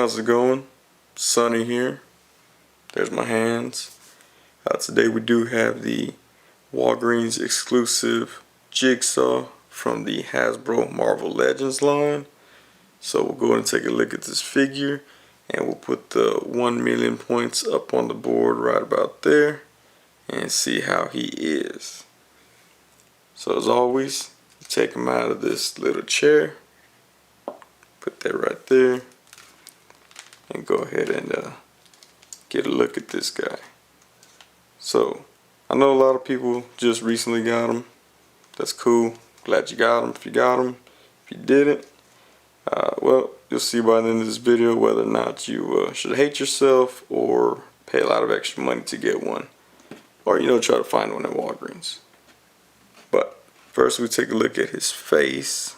how's it going? Sonny here. There's my hands. Today we do have the Walgreens exclusive Jigsaw from the Hasbro Marvel Legends line. So we'll go ahead and take a look at this figure, and we'll put the 1,000,000 points up on the board right about there and see how he is. So as always, you take him out of this little chair, put that right there, and go ahead and get a look at this guy. So I know a lot of people just recently got him. That's cool. Glad you got him if you got him. If you didn't, well, you'll see by the end of this video whether or not you should hate yourself or pay a lot of extra money to get one, or try to find one at Walgreens. But first we take a look at his face.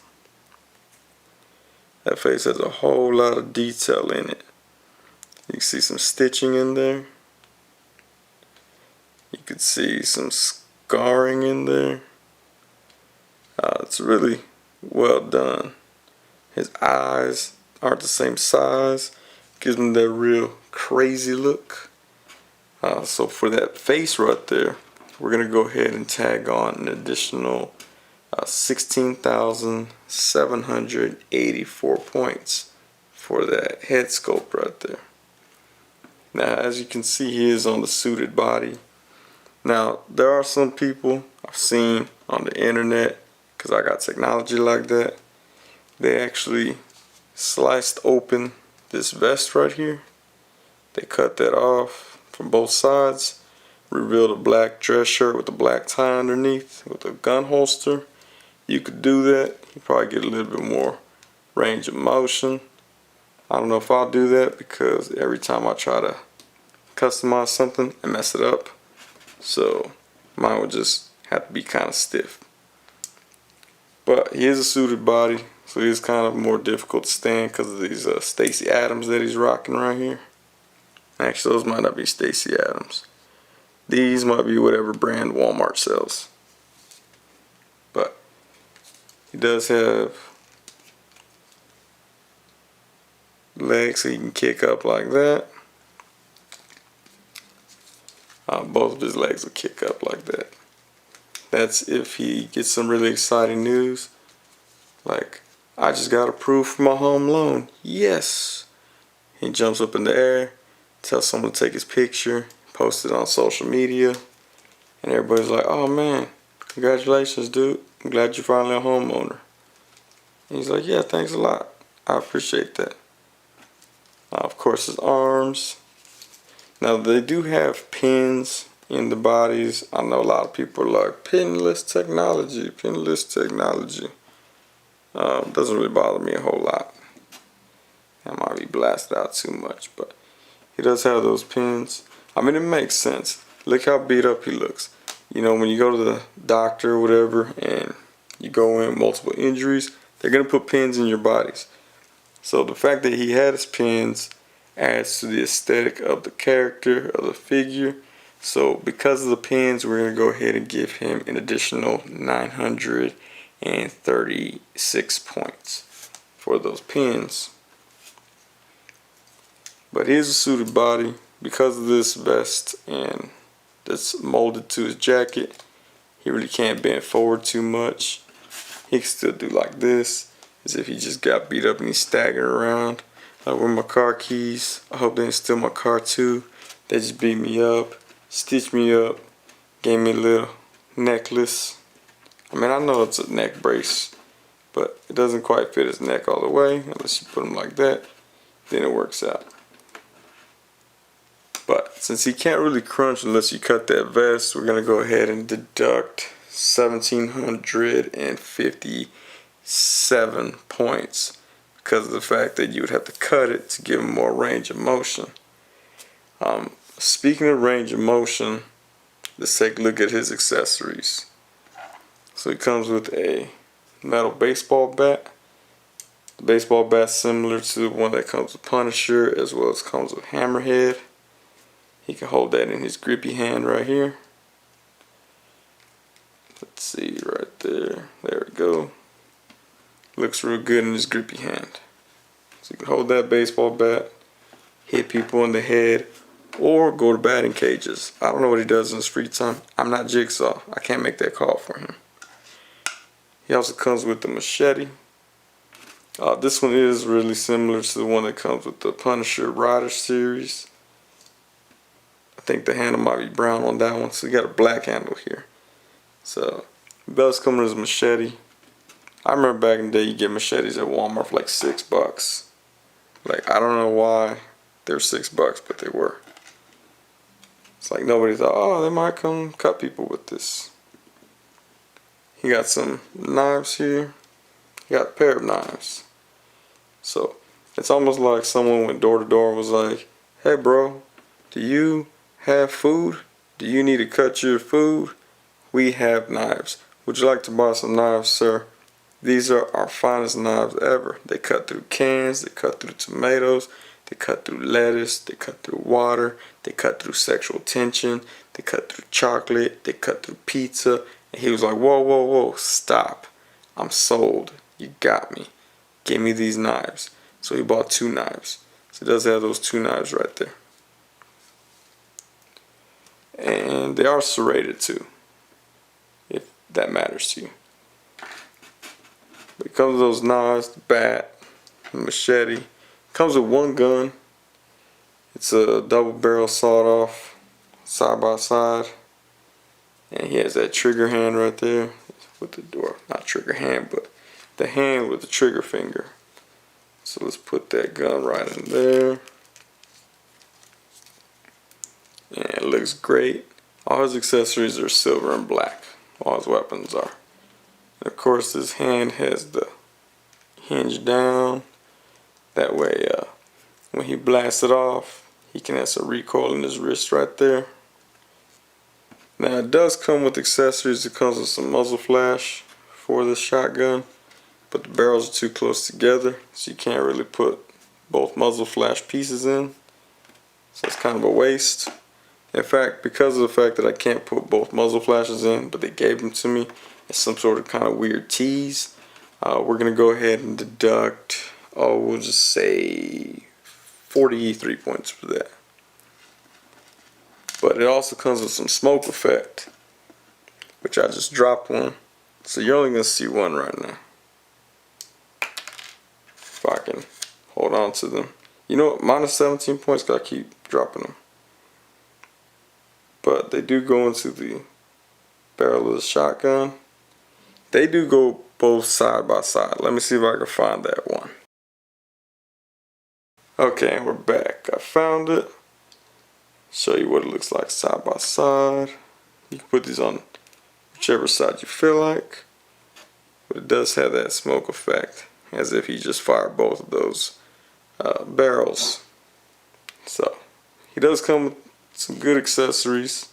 That face has a whole lot of detail in it. You can see some stitching in there. You could see some scarring in there. It's really well done. His eyes aren't the same size. Gives him that real crazy look. So for that face right there, we're going to go ahead and tag on an additional 16,784 points for that head sculpt right there. Now, as you can see, he is on the suited body. Now, there are some people I've seen on the internet, because I got technology like that, they actually sliced open this vest right here. They cut that off from both sides, revealed a black dress shirt with a black tie underneath with a gun holster. You could do that. You probably get a little bit more range of motion. I don't know if I'll do that, because every time I try to customize something I mess it up. So mine would just have to be kind of stiff. But he is a suited body, so he is kind of more difficult to stand because of these Stacy Adams that he's rocking right here. Actually, those might not be Stacy Adams. These might be whatever brand Walmart sells. But he does have legs so he can kick up like that. Both of his legs will kick up like that. That's if he gets some really exciting news, like, I just got approved for my home loan. Yes! He jumps up in the air, tells someone to take his picture, post it on social media, and everybody's like, oh man, congratulations dude, I'm glad you're finally a homeowner. And he's like, yeah, thanks a lot, I appreciate that. Of course, his arms. Now they do have pins in the bodies. I know a lot of people are like, pinless technology, pinless technology. Doesn't really bother me a whole lot. I might be blasted out too much, but he does have those pins. I mean, it makes sense. Look how beat up he looks. When you go to the doctor or whatever and you go in multiple injuries, they're going to put pins in your bodies. So the fact that he had his pins adds to the aesthetic of the character, of the figure. So because of the pins, we're going to go ahead and give him an additional 936 points for those pins. But here's a suited body. Because of this vest and that's molded to his jacket, he really can't bend forward too much. He can still do like this, as if he just got beat up and he's staggering around. Like with my car keys, I hope they didn't steal my car too. They just beat me up, stitched me up, gave me a little necklace. I mean, I know it's a neck brace, but it doesn't quite fit his neck all the way, unless you put him like that, then it works out. But since he can't really crunch unless you cut that vest, we're going to go ahead and deduct 1,757 points. Because of the fact that you would have to cut it to give him more range of motion. Speaking of range of motion, let's take a look at his accessories. So he comes with a metal baseball bat. The baseball bat's similar to the one that comes with Punisher, as well as comes with Hammerhead. He can hold that in his grippy hand right here. Let's see, right there. There we go. Looks real good in his grippy hand. So you can hold that baseball bat. hit people in the head, or go to batting cages. I don't know what he does in his free time. I'm not Jigsaw. I can't make that call for him. He also comes with the machete. This one is really similar to the one that comes with the Punisher Rider series. I think the handle might be brown on that one, so you got a black handle here. So, the belt's coming with his machete. I remember back in the day, you get machetes at Walmart for like $6. Like, I don't know why they're $6, but they were. It's like nobody thought, oh, they might come cut people with this. He got some knives here. He got a pair of knives. So, it's almost like someone went door to door and was like, hey bro, do you have food? Do you need to cut your food? We have knives. Would you like to buy some knives, sir? These are our finest knives ever. They cut through cans, they cut through tomatoes, they cut through lettuce, they cut through water, they cut through sexual tension, they cut through chocolate, they cut through pizza. And he was like, whoa, whoa, whoa, stop. I'm sold. You got me. Give me these knives. So he bought 2 knives. So he does have those 2 knives right there. And they are serrated too, if that matters to you. But it comes with those knives, the bat, the machete. It comes with 1 gun. It's a double barrel sawed off, side by side. And he has that trigger hand right there with the door. Not trigger hand, but the hand with the trigger finger. So let's put that gun right in there. And it looks great. All his accessories are silver and black. All his weapons are. And of course his hand has the hinge down. That way when he blasts it off, he can have some recoil in his wrist right there. Now it does come with accessories. It comes with some muzzle flash for this shotgun. But the barrels are too close together, so you can't really put both muzzle flash pieces in. So it's kind of a waste. In fact, because of the fact that I can't put both muzzle flashes in, but they gave them to me as some sort of kind of weird tease, we're going to go ahead and deduct, we'll just say 43 points for that. But it also comes with some smoke effect, which I just dropped one. So you're only going to see one right now. If I can hold on to them. You know what? Minus 17 points, because I keep dropping them. But they do go into the barrel of the shotgun. They do go both side by side. Let me see if I can find that one. Okay, and we're back. I found it. Show you what it looks like side by side. You can put these on whichever side you feel like. But it does have that smoke effect, as if he just fired both of those barrels. So, he does come with some good accessories.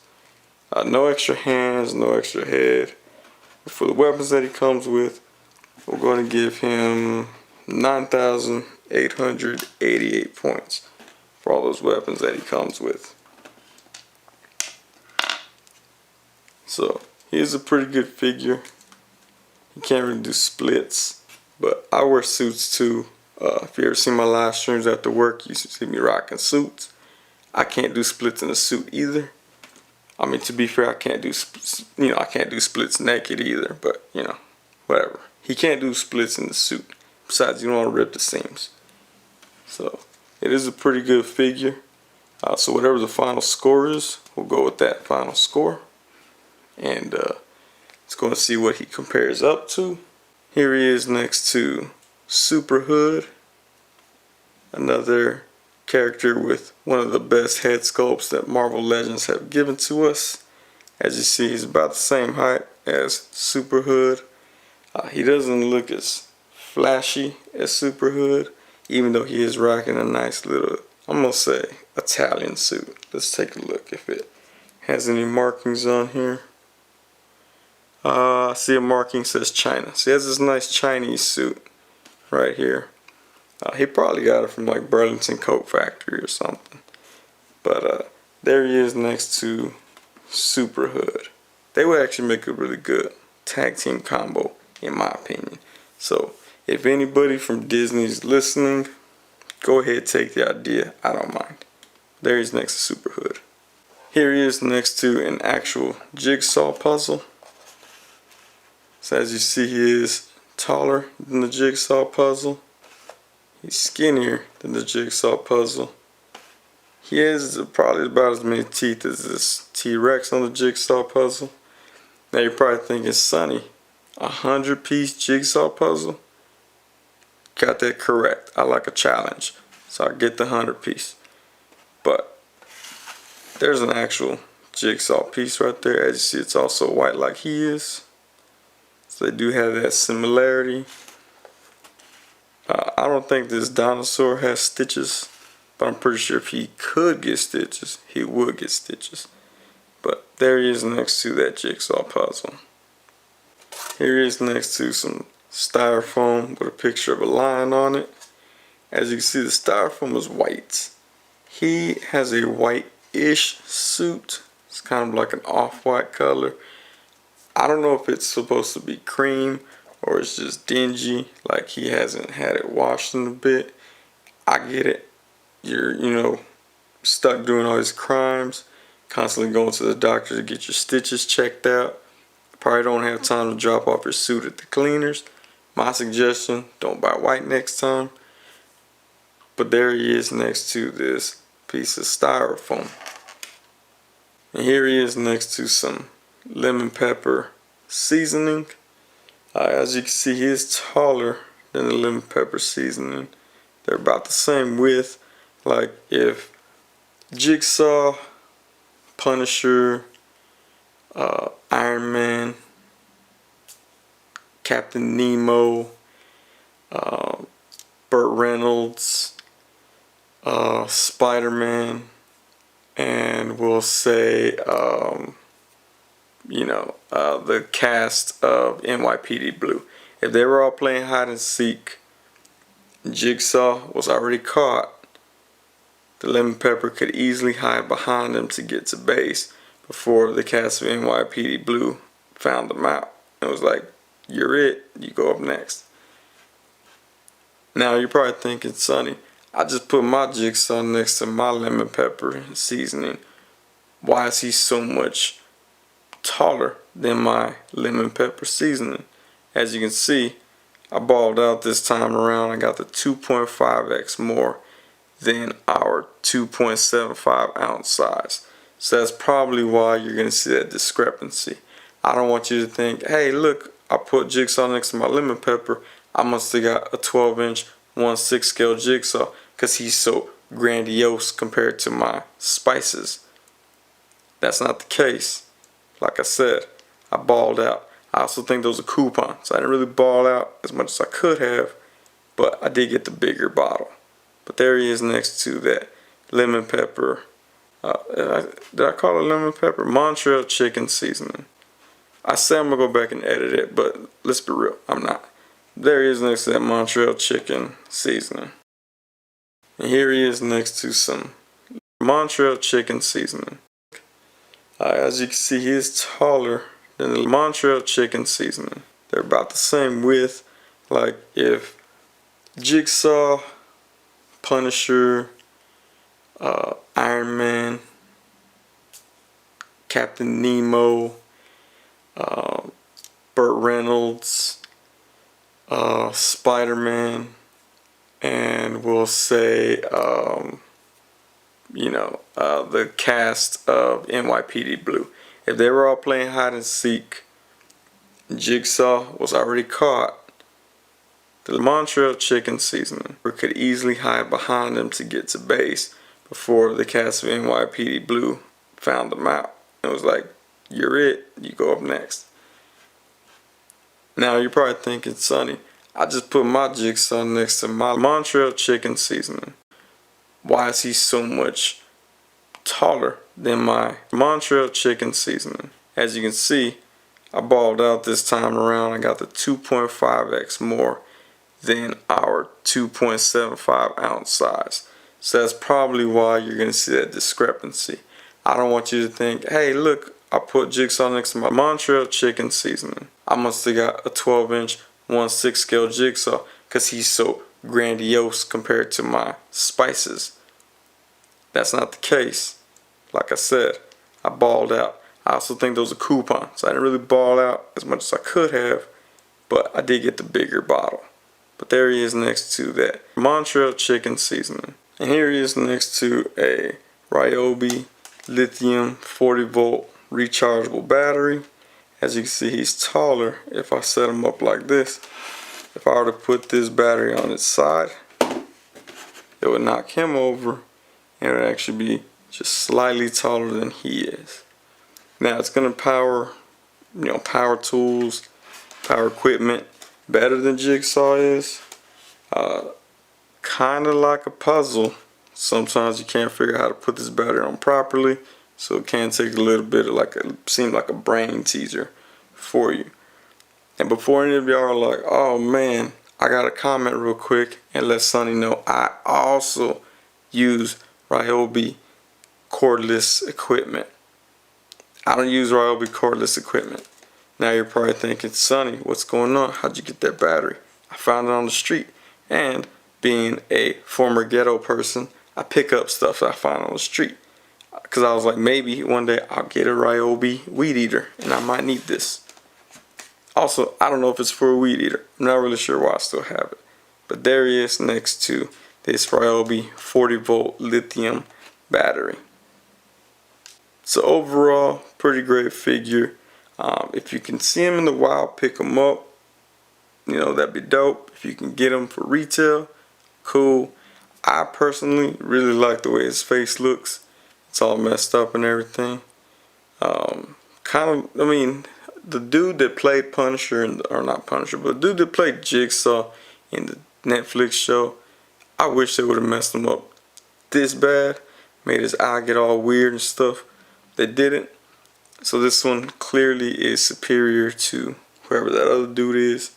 No extra hands, no extra head. But for the weapons that he comes with, we're going to give him 9,888 points for all those weapons that he comes with. So, he is a pretty good figure. He can't really do splits, but I wear suits too. If you ever seen my live streams after work, you see me rocking suits. I can't do splits in a suit either. I mean, to be fair, I can't do splits naked either, but whatever. He can't do splits in the suit. Besides, you don't want to rip the seams. So, it is a pretty good figure. So whatever the final score is, we'll go with that final score. And let's go and see what he compares up to. Here he is next to Super Hood, another character with one of the best head sculpts that Marvel Legends have given to us. As you see, he's about the same height as Super Hood. He doesn't look as flashy as Super Hood, even though he is rocking a nice little, I'm gonna say, Italian suit. Let's take a look if it has any markings on here. I see a marking says China. So he has this nice Chinese suit right here. He probably got it from like Burlington Coat Factory or something. But there he is next to Super Hood. They would actually make a really good tag team combo, in my opinion. So if anybody from Disney's listening, go ahead, take the idea. I don't mind. There he is next to Super Hood. Here he is next to an actual Jigsaw puzzle. So as you see, he is taller than the Jigsaw puzzle. He's skinnier than the Jigsaw puzzle. He has probably about as many teeth as this T-Rex on the Jigsaw puzzle. Now you're probably thinking, Sonny, 100-piece Jigsaw puzzle? Got that correct. I like a challenge, so I get the 100-piece. But there's an actual Jigsaw piece right there. As you see, it's also white like he is. So they do have that similarity. I don't think this dinosaur has stitches, but I'm pretty sure if he could get stitches, he would get stitches. But there he is next to that Jigsaw puzzle. Here he is next to some styrofoam with a picture of a lion on it. As you can see, the styrofoam is white. He has a white-ish suit. It's kind of like an off-white color. I don't know if it's supposed to be cream or it's just dingy, like he hasn't had it washed in a bit. I get it. You're, stuck doing all these crimes, constantly going to the doctor to get your stitches checked out. Probably don't have time to drop off your suit at the cleaners. My suggestion, don't buy white next time. But there he is next to this piece of styrofoam. And here he is next to some lemon pepper seasoning. As you can see, he is taller than the lemon pepper seasoning. They're about the same width. Like if Jigsaw, Punisher, Iron Man, Captain Nemo, Burt Reynolds, Spider-Man, and we'll say the cast of NYPD Blue. If they were all playing hide and seek, Jigsaw was already caught, the lemon pepper could easily hide behind them to get to base before the cast of NYPD Blue found them out. It was like, you're it, you go up next. Now you're probably thinking, Sonny, I just put my Jigsaw next to my lemon pepper seasoning. Why is he so much taller than my lemon pepper seasoning? As you can see, I balled out this time around. I got the 2.5x more than our 2.75 ounce size. So that's probably why you're going to see that discrepancy. I don't want you to think, hey, look, I put Jigsaw next to my lemon pepper. I must have got a 12-inch 1/6 scale Jigsaw because he's so grandiose compared to my spices. That's not the case. Like I said, I balled out. I also think those are coupons. I didn't really ball out as much as I could have, but I did get the bigger bottle. But there he is next to that lemon pepper. Did I call it lemon pepper? Montreal chicken seasoning. I say I'm going to go back and edit it, but let's be real, I'm not. There he is next to that Montreal chicken seasoning. And here he is next to some Montreal chicken seasoning. As you can see, he is taller than the Montreal chicken seasoning. They're about the same width. Like if Jigsaw, Punisher, Iron Man, Captain Nemo, Burt Reynolds, Spider-Man, and we'll say the cast of NYPD Blue. If they were all playing hide and seek, Jigsaw was already caught, the Montreal chicken seasoning could easily hide behind them to get to base before the cast of NYPD Blue found them out. It was like, you're it, you go up next. Now you're probably thinking, Sonny, I just put my Jigsaw next to my Montreal chicken seasoning. Why is he so much taller than my Montreal chicken seasoning? As you can see, I balled out this time around. I got the 2.5x more than our 2.75 ounce size. So that's probably why you're going to see that discrepancy. I don't want you to think, hey, look, I put Jigsaw next to my Montreal chicken seasoning. I must have got a 12-inch 1/6 scale Jigsaw because he's so grandiose compared to my spices. That's not the case. Like I said, I balled out. I also think those are coupons. I didn't really ball out as much as I could have, but I did get the bigger bottle. But there he is next to that Montreal chicken seasoning. And here he is next to a Ryobi lithium 40 volt rechargeable battery. As you can see, he's taller. If I set him up like this, if I were to put this battery on its side, it would knock him over, and it would actually be just slightly taller than he is. Now it's going to power, power tools, power equipment better than Jigsaw is. Kind of like a puzzle. Sometimes you can't figure out how to put this battery on properly, so it can take a little bit of seem like a brain teaser for you. And before any of y'all are like, oh man, I gotta comment real quick and let Sonny know I also use Ryobi cordless equipment. I don't use Ryobi cordless equipment. Now you're probably thinking, Sonny, what's going on? How'd you get that battery? I found it on the street. And being a former ghetto person, I pick up stuff that I find on the street. Because I was like, maybe one day I'll get a Ryobi weed eater and I might need this. Also, I don't know if it's for a weed eater. I'm not really sure why I still have it. But there he is next to this Ryobi 40 volt lithium battery. So overall, pretty great figure. If you can see him in the wild, pick him up. That'd be dope. If you can get him for retail, cool. I personally really like the way his face looks. It's all messed up and everything. The dude that played Punisher, or not Punisher, but the dude that played Jigsaw in the Netflix show, I wish they would have messed him up this bad, made his eye get all weird and stuff. They didn't. So this one clearly is superior to whoever that other dude is.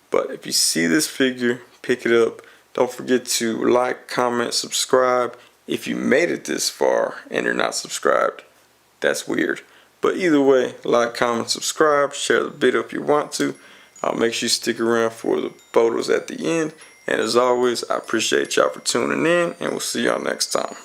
But if you see this figure, pick it up. Don't forget to like, comment, subscribe. If you made it this far and you're not subscribed, that's weird. But either way, like, comment, subscribe, share the video if you want to. Make sure you stick around for the photos at the end. And as always, I appreciate y'all for tuning in, and we'll see y'all next time.